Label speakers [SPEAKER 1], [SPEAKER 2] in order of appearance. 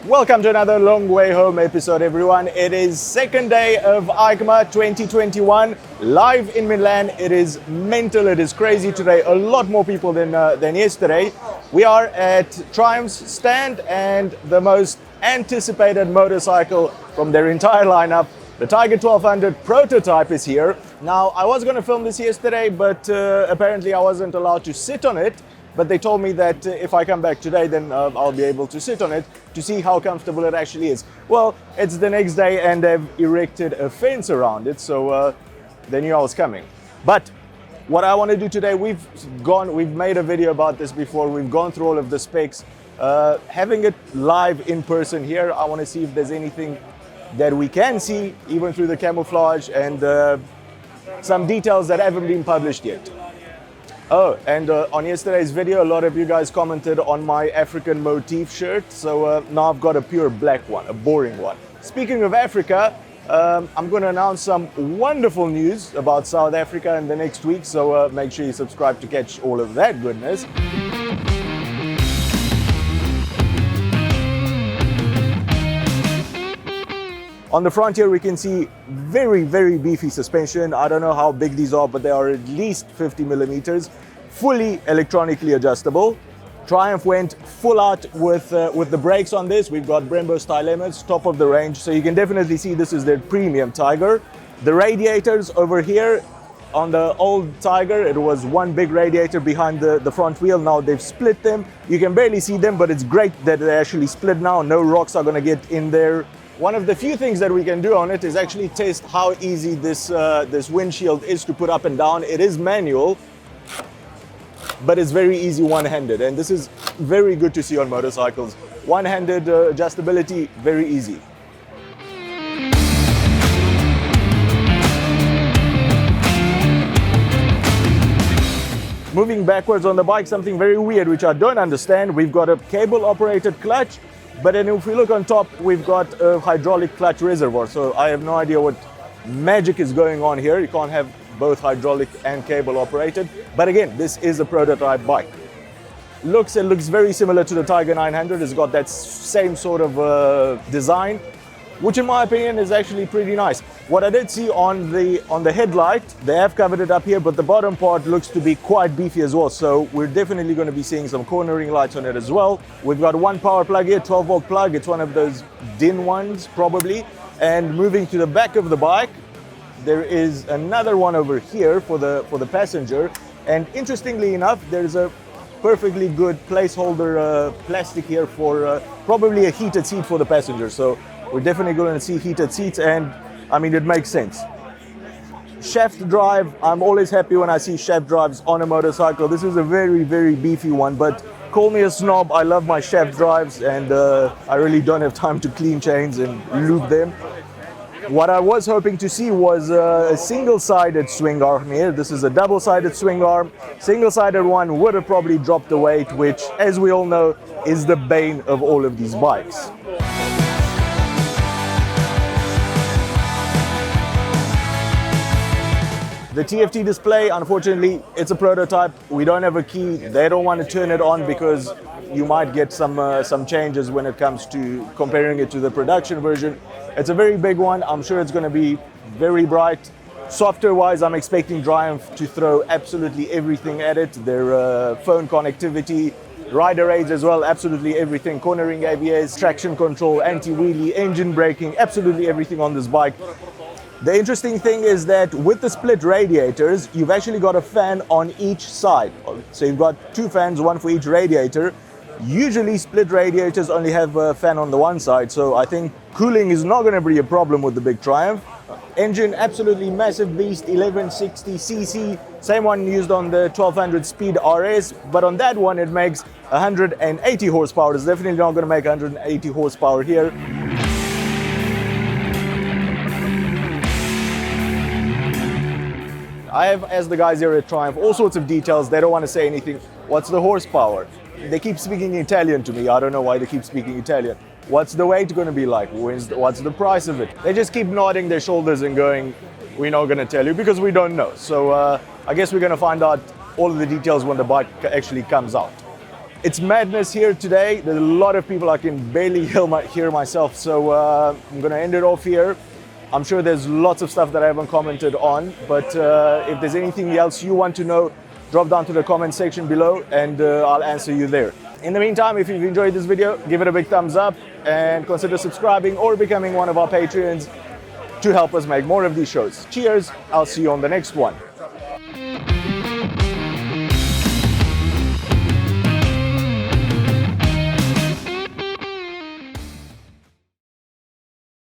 [SPEAKER 1] Welcome to another Long Way Home episode, everyone. It is second day of EICMA 2021, live in Milan. It is mental, it is crazy today. A lot more people than yesterday. We are at Triumph's stand and the most anticipated motorcycle from their entire lineup, the Tiger 1200 prototype is here. Now, I was going to film this yesterday, but apparently I wasn't allowed to sit on it. But they told me that if I come back today, then I'll be able to sit on it to see how comfortable it actually is. Well, it's the next day and they've erected a fence around it, so they knew I was coming. But what I want to do today, we've made a video about this before, we've gone through all of the specs. Having it live in person here, I want to see if there's anything that we can see, even through the camouflage and some details that haven't been published yet. Oh, and on yesterday's video, a lot of you guys commented on my African motif shirt. So now I've got a pure black one, a boring one. Speaking of Africa, I'm going to announce some wonderful news about South Africa in the next week. So make sure you subscribe to catch all of that goodness. On the front here, we can see very, very beefy suspension. I don't know how big these are, but they are at least 50 millimeters, fully electronically adjustable. Triumph went full out with the brakes on this. We've got Brembo style limits, top of the range. So you can definitely see this is their premium Tiger. The radiators over here, on the old Tiger, it was one big radiator behind the front wheel. Now they've split them. You can barely see them, but it's great that they actually split now. No rocks are gonna get in there. One of the few things that we can do on it is actually test how easy this windshield is to put up and down. It is manual, but it's very easy one-handed, and this is very good to see on motorcycles. One-handed adjustability, very easy. Moving backwards on the bike, something very weird which I don't understand. We've got a cable-operated clutch. But then if we look on top, we've got a hydraulic clutch reservoir. So I have no idea what magic is going on here. You can't have both hydraulic and cable operated. But again, this is a prototype bike. It looks very similar to the Tiger 900. It's got that same sort of design, which in my opinion is actually pretty nice. What I did see on the headlight, they have covered it up here, but the bottom part looks to be quite beefy as well. So we're definitely going to be seeing some cornering lights on it as well. We've got one power plug here, 12-volt plug. It's one of those DIN ones probably. And moving to the back of the bike, there is another one over here for the passenger. And interestingly enough, there's a perfectly good placeholder plastic here for probably a heated seat for the passenger. So we're definitely going to see heated seats, and I mean, it makes sense. Shaft drive, I'm always happy when I see shaft drives on a motorcycle. This is a very, very beefy one, but call me a snob, I love my shaft drives, and I really don't have time to clean chains and lube them. What I was hoping to see was a single-sided swing arm here. This is a double-sided swing arm. Single-sided one would have probably dropped the weight, which, as we all know, is the bane of all of these bikes. The TFT display, unfortunately, it's a prototype. We don't have a key. They don't want to turn it on because you might get some changes when it comes to comparing it to the production version. It's a very big one. I'm sure it's going to be very bright. Software-wise, I'm expecting Triumph to throw absolutely everything at it. Their phone connectivity, rider aids as well, absolutely everything. Cornering ABS, traction control, anti-wheelie, engine braking, absolutely everything on this bike. The interesting thing is that with the split radiators, you've actually got a fan on each side. So you've got two fans, one for each radiator. Usually split radiators only have a fan on the one side, so I think cooling is not going to be a problem with the big Triumph. Engine, absolutely massive beast, 1160cc, same one used on the 1200 Speed RS, but on that one it makes 180 horsepower. It's definitely not going to make 180 horsepower here. I have, as the guys here at Triumph, all sorts of details. They don't want to say anything. What's the horsepower? They keep speaking Italian to me. I don't know why they keep speaking Italian. What's the weight going to be like? What's the price of it? They just keep nodding their shoulders and going, we're not going to tell you because we don't know. So I guess we're going to find out all of the details when the bike actually comes out. It's madness here today. There's a lot of people, I can barely hear myself. So I'm gonna end it off here. I'm sure there's lots of stuff that I haven't commented on, but if there's anything else you want to know, drop down to the comment section below and I'll answer you there. In the meantime, if you've enjoyed this video, give it a big thumbs up and consider subscribing or becoming one of our Patreons to help us make more of these shows. Cheers, I'll see you on the next one.